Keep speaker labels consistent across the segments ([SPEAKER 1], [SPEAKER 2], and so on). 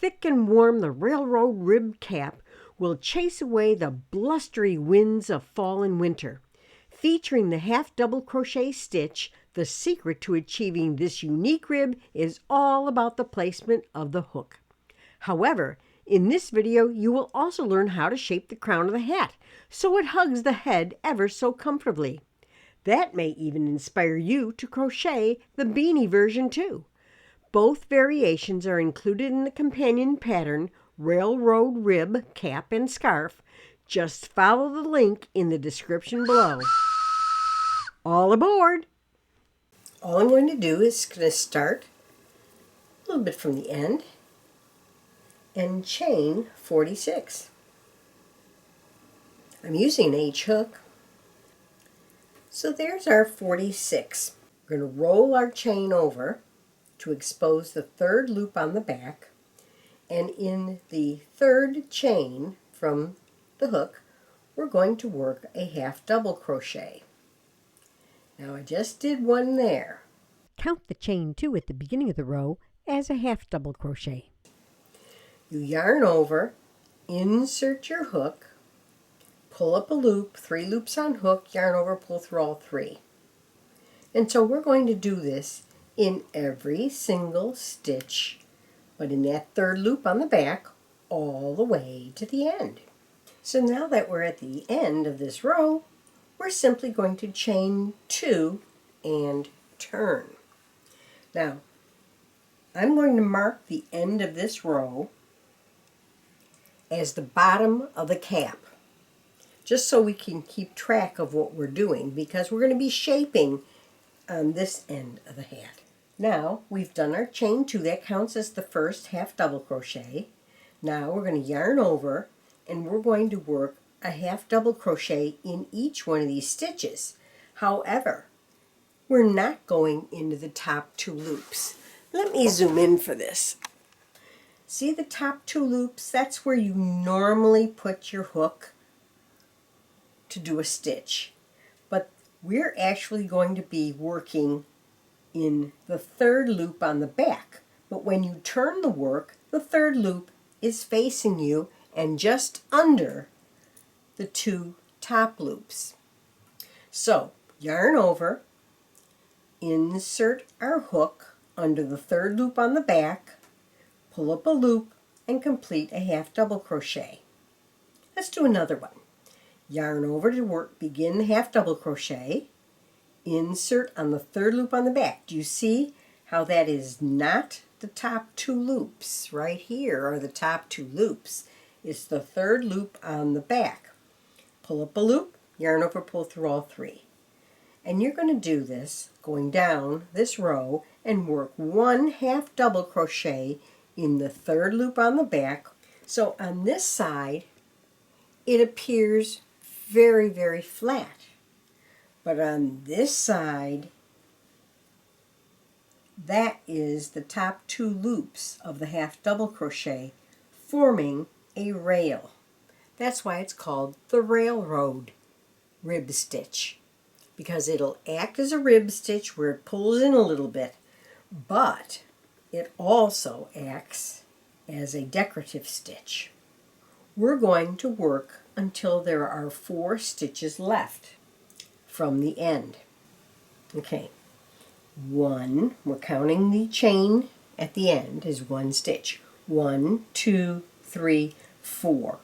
[SPEAKER 1] thick and warm, the railroad rib cap will chase away the blustery winds of fall and winter. Featuring the half double crochet stitch, the secret to achieving this unique rib is all about the placement of the hook. However, in this video, you will also learn how to shape the crown of the hat so it hugs the head ever so comfortably. That may even inspire you to crochet the beanie version too. Both variations are included in the companion pattern, Railroad Rib, Cap, and Scarf. Just follow the link in the description below. All aboard! All I'm going to do is going to start a little bit from the end and chain 46. I'm using an H hook. So there's our 46. We're going to roll our chain over to expose the third loop on the back, and in the third chain from the hook we're going to work a half double crochet. Now I just did one there.
[SPEAKER 2] Count the chain 2 at the beginning of the row as a half double crochet.
[SPEAKER 1] You yarn over, insert your hook, pull up a loop, 3 loops on hook, yarn over, pull through all 3. And so we're going to do this in every single stitch, but in that third loop on the back all the way to the end. So now that we're at the end of this row, we're simply going to chain 2 and turn. Now, I'm going to mark the end of this row as the bottom of the cap, just so we can keep track of what we're doing, because we're going to be shaping on this end of the hat. Now we've done our chain 2, that counts as the first half double crochet. Now we're going to yarn over and we're going to work a half double crochet in each one of these stitches. However, we're not going into the top 2 loops. Let me zoom in for this. See the top 2 loops? That's where you normally put your hook to do a stitch. But we're actually going to be working in the third loop on the back. But when you turn the work, the third loop is facing you and just under the 2 top loops. So yarn over, insert our hook under the third loop on the back, pull up a loop, and complete a half double crochet. Let's do another one. Yarn over to work, begin the half double crochet, insert on the third loop on the back. Do you see how that is not the top 2 loops? Right here are the top 2 loops. It's the third loop on the back. Pull up a loop, yarn over, pull through all 3. And you're going to do this going down this row and work 1 half double crochet in the third loop on the back. So on this side it appears very, very flat. But on this side, that is the top 2 loops of the half double crochet forming a rail. That's why it's called the railroad rib stitch, because it'll act as a rib stitch where it pulls in a little bit, but it also acts as a decorative stitch. We're going to work until there are 4 stitches left from the end. Okay, 1, we're counting the chain at the end as 1 stitch. 1, 2, 3, 4.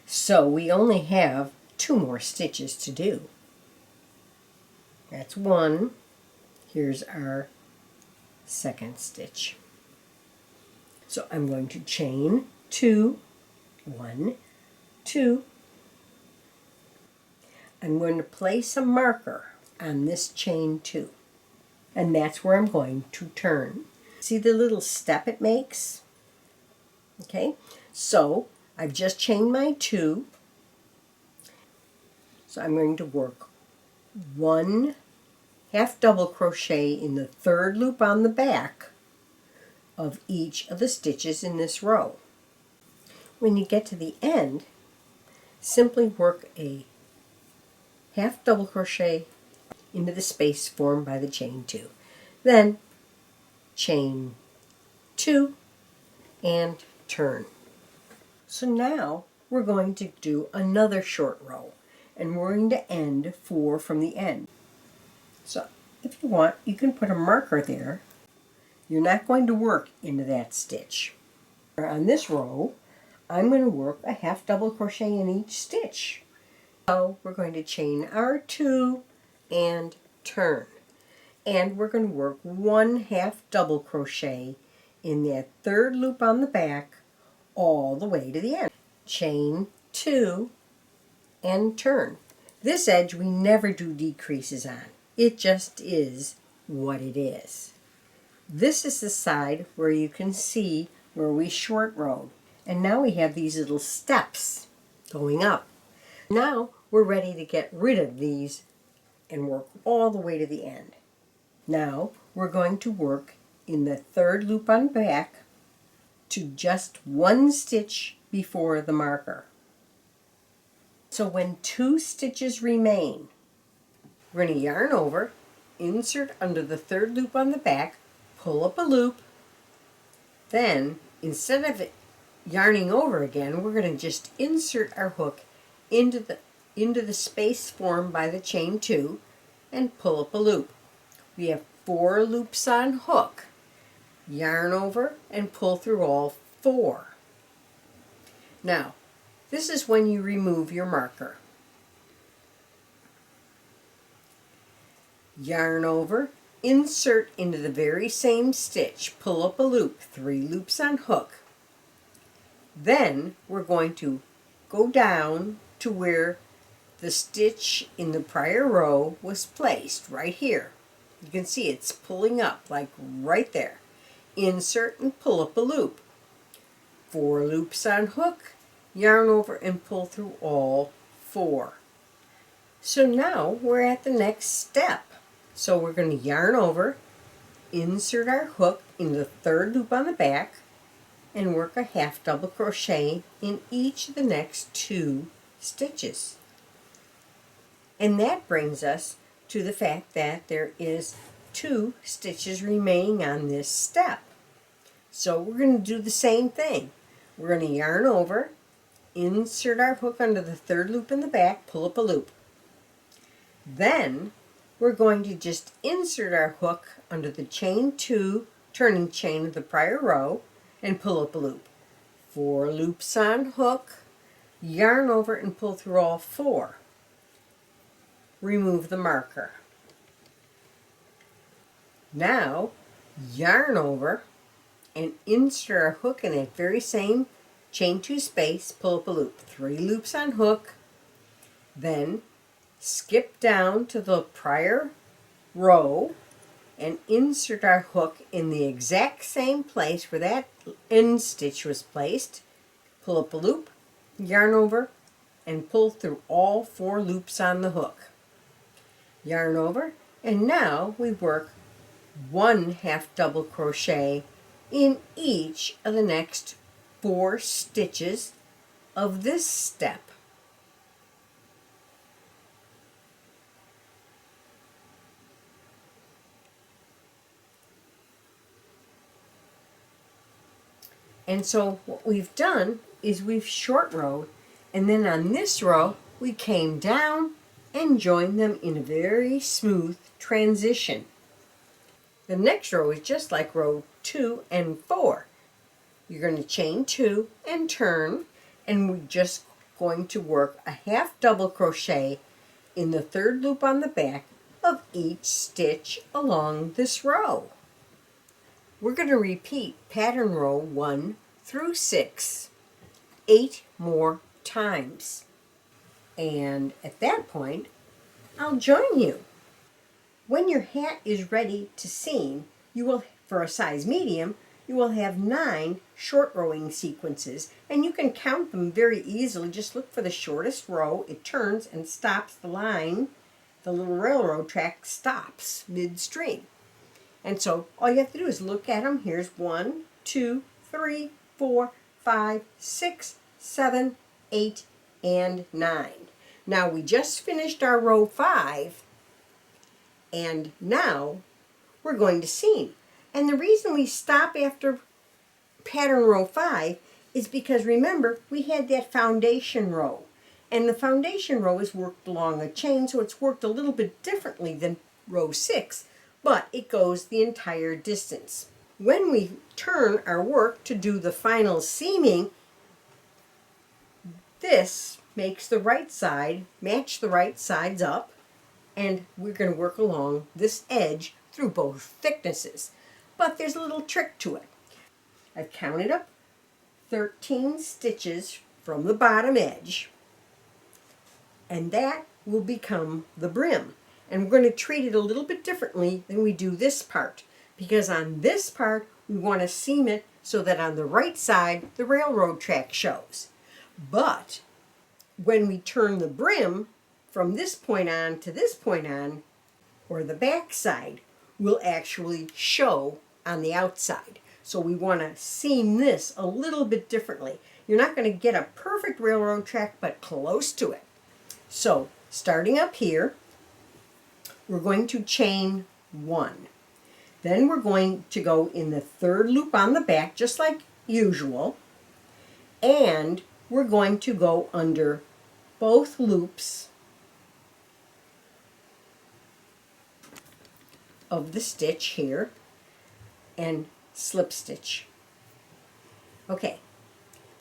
[SPEAKER 1] So we only have 2 more stitches to do. That's 1. Here's our second stitch. So I'm going to chain 2, 1, 2. I'm going to place a marker on this chain 2, and that's where I'm going to turn. See the little step it makes? Okay, so I've just chained my 2, so I'm going to work 1 half double crochet in the third loop on the back of each of the stitches in this row. When you get to the end, simply work a half double crochet into the space formed by the chain 2. Then chain 2 and turn. So now we're going to do another short row, and we're going to end 4 from the end. So if you want, you can put a marker there. You're not going to work into that stitch. On this row, I'm going to work a half double crochet in each stitch. So we're going to chain our 2 and turn. And we're going to work 1 half double crochet in that third loop on the back all the way to the end. Chain 2 and turn. This edge we never do decreases on. It just is what it is. This is the side where you can see where we short rowed. And now we have these little steps going up. Now we're ready to get rid of these and work all the way to the end. Now we're going to work in the third loop on back to just 1 stitch before the marker. So when 2 stitches remain, we're going to yarn over, insert under the third loop on the back, pull up a loop, then instead of yarning over again, we're going to just insert our hook into the space formed by the chain 2 and pull up a loop. We have 4 loops on hook. Yarn over and pull through all 4. Now, this is when you remove your marker. Yarn over, insert into the very same stitch, pull up a loop, 3 loops on hook. Then we're going to go down to where the stitch in the prior row was placed, right here. You can see it's pulling up, like right there. Insert and pull up a loop. 4 loops on hook, yarn over and pull through all 4. So now we're at the next step. So we're going to yarn over, insert our hook in the third loop on the back, and work a half double crochet in each of the next 2 stitches. And that brings us to the fact that there is 2 stitches remaining on this step. So we're going to do the same thing. We're going to yarn over, insert our hook under the third loop in the back, pull up a loop. Then we're going to just insert our hook under the chain 2 turning chain of the prior row and pull up a loop. 4 loops on hook, yarn over and pull through all 4. Remove the marker. Now yarn over and insert our hook in that very same chain 2 space, pull up a loop. 3 loops on hook, then skip down to the prior row and insert our hook in the exact same place where that end stitch was placed. Pull up a loop, yarn over, and pull through all 4 loops on the hook. Yarn over, and now we work 1 half double crochet in each of the next 4 stitches of this step. And so what we've done is we've short rowed, and then on this row we came down and joined them in a very smooth transition. The next row is just like row 2 and 4. You're going to chain 2 and turn, and we're just going to work a half double crochet in the third loop on the back of each stitch along this row. We're going to repeat pattern row 1 through 6 8 more times. And at that point, I'll join you. When your hat is ready to seam, you will, for a size medium, you will have 9 short rowing sequences, and you can count them very easily. Just look for the shortest row. It turns and stops the line. The little railroad track stops midstream. And so all you have to do is look at them. Here's 1, 2, 3, 4, 5, 6, 7, 8, and 9. Now we just finished our row 5, and now we're going to seam. And the reason we stop after pattern row 5 is because remember, we had that foundation row. And the foundation row is worked along a chain, so it's worked a little bit differently than row 6, but it goes the entire distance. When we turn our work to do the final seaming, this makes the right side match the right sides up, and we're going to work along this edge through both thicknesses. But there's a little trick to it. I've counted up 13 stitches from the bottom edge, and that will become the brim. And we're going to treat it a little bit differently than we do this part, because on this part we want to seam it so that on the right side the railroad track shows. But when we turn the brim from this point on to this point on, or the back side, will actually show on the outside. So we want to seam this a little bit differently. You're not going to get a perfect railroad track, but close to it. So starting up here, we're going to chain 1. Then we're going to go in the 3rd loop on the back, just like usual, and we're going to go under both loops of the stitch here and slip stitch. Okay,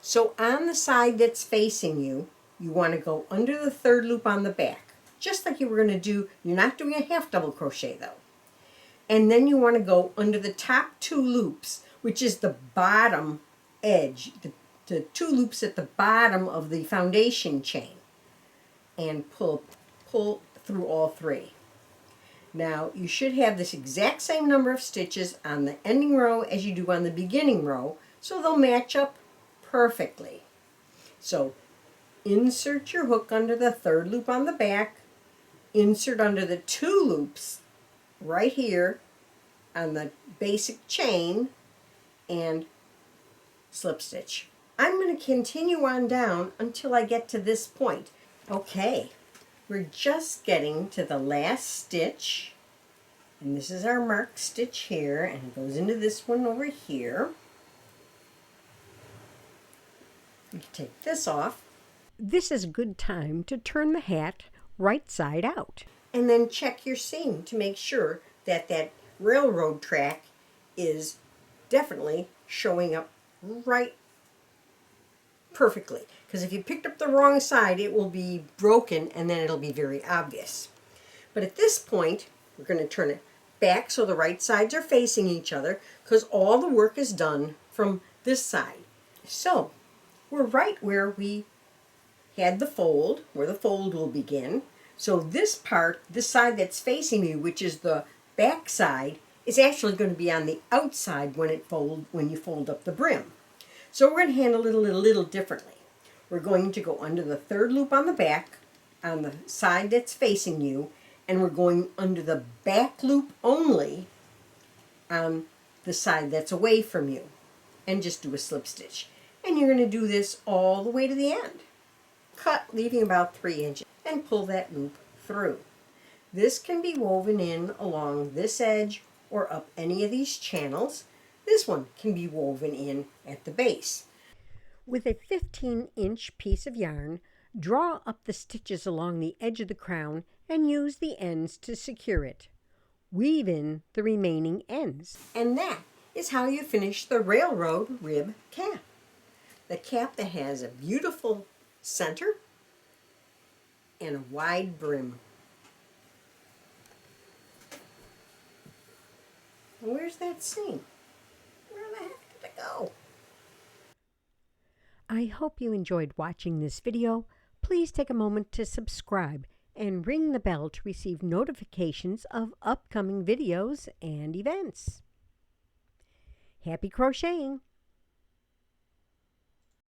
[SPEAKER 1] so on the side that's facing you, you want to go under the 3rd loop on the back, just like you were going to do. You're not doing a half double crochet though. And then you want to go under the top 2 loops, which is the bottom edge, the 2 loops at the bottom of the foundation chain, and pull through all 3. Now you should have this exact same number of stitches on the ending row as you do on the beginning row, so they'll match up perfectly. So insert your hook under the 3rd loop on the back, insert under the 2 loops right here on the basic chain, and slip stitch. I'm going to continue on down until I get to this point. Okay, we're just getting to the last stitch, and this is our marked stitch here, and it goes into this one over here. You can take this off.
[SPEAKER 2] This is a good time to turn the hat right side out.
[SPEAKER 1] And then check your seam to make sure that that railroad track is definitely showing up right perfectly. Because if you picked up the wrong side, it will be broken and then it'll be very obvious. But at this point, we're going to turn it back so the right sides are facing each other, because all the work is done from this side. So we're right where we had the fold, where the fold will begin. So this part, this side that's facing you, which is the back side, is actually going to be on the outside when you fold up the brim. So we're going to handle it a little differently. We're going to go under the 3rd loop on the back, on the side that's facing you, and we're going under the back loop only on the side that's away from you, and just do a slip stitch. And you're going to do this all the way to the end. Cut, leaving about 3 inches, and pull that loop through. This can be woven in along this edge or up any of these channels. This one can be woven in at the base.
[SPEAKER 2] With a 15-inch piece of yarn, draw up the stitches along the edge of the crown and use the ends to secure it. Weave in the remaining ends.
[SPEAKER 1] And that is how you finish the railroad rib cap. The cap that has a beautiful center and a wide brim. Where's that seam? Where the heck did it go?
[SPEAKER 2] I hope you enjoyed watching this video. Please take a moment to subscribe and ring the bell to receive notifications of upcoming videos and events. Happy crocheting!